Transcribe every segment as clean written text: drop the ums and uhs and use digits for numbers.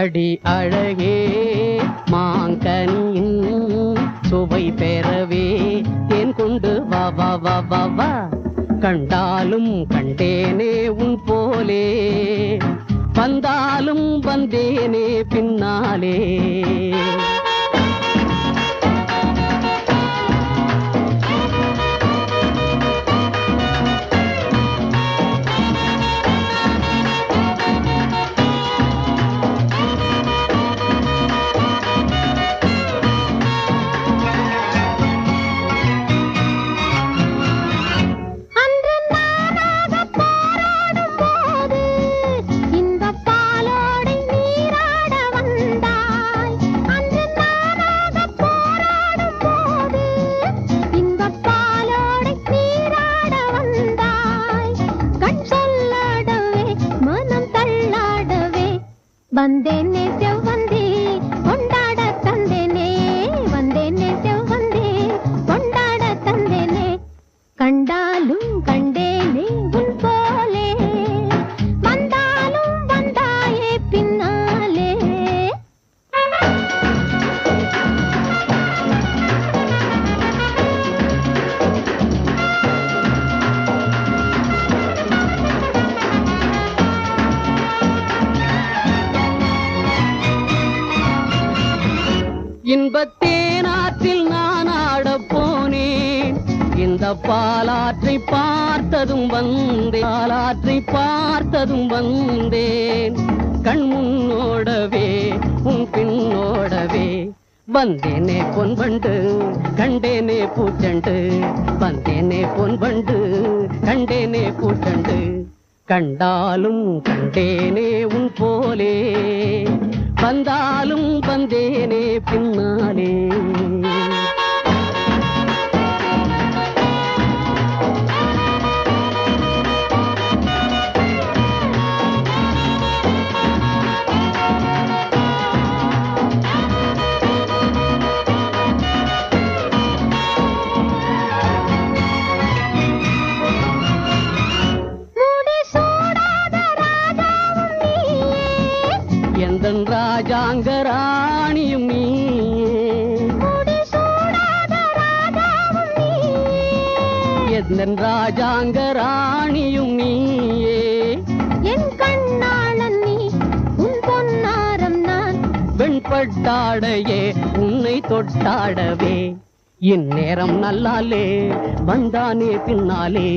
அடி அழகே மாங்கனியின் சுவை பெறவே தேன் கொண்டு வா வா வா வா வா. கண்டாலும் கண்டேனே உன் போலே, வந்தாலும் வந்தேனே பின்னாலே. வந்தேனே செவ்வந்தே கொண்டாட தந்தேனே, வந்தேனே செவ்வந்தே கொண்டாட தந்தேனே. கண்டாலும் கண்டேனே உன் போலே, வந்தாலும் வந்தாயே பின்னாலே. இன்பத்தேனாற்றில் நான் ஆடப் போனேன், இந்த பாலாற்றை பார்த்ததும் வந்தேன், பாலாற்றை பார்த்ததும் வந்தேன். கண் முன்னோடவே உன் பின்னோடவே வந்தேனே பொன்பண்டு கண்டேனே பூச்சண்டு, வந்தேனே பொன்பண்டு கண்டேனே பூச்சண்டு. கண்டாலும் கண்டேனே உன் போலே, வந்தாலும் வந்தேனே பின்னாலே. எந்தன் ராஜாங்க ராணியும் நீயே, எந்தன் ராஜாங்க ராணியும் நீயே. என் கண்ணாளன் நீ, உன் பொன்னாரம் நான், வெண்பட்டாடையே உன்னை தொட்டாடவே. இந்நேரம் நல்லாலே வந்தானே பின்னாலே,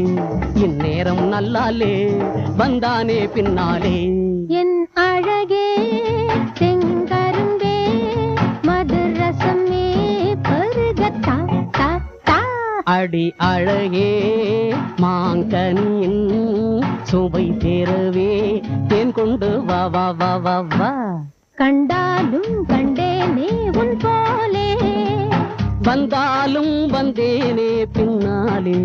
இந்நேரம் நல்லாலே வந்தானே பின்னாலே. என் அழகே செங்கரும்பே மதுரசமே பருகத்தா தா தா. அடி அழகே மாங்கனியின் சுவை பெறவே தேன் கொண்டு வா வா வா வா வா. கண்டாலும் கண்டேனே உன் போலே, வந்தாலும் வந்தேனே பின்னாலே.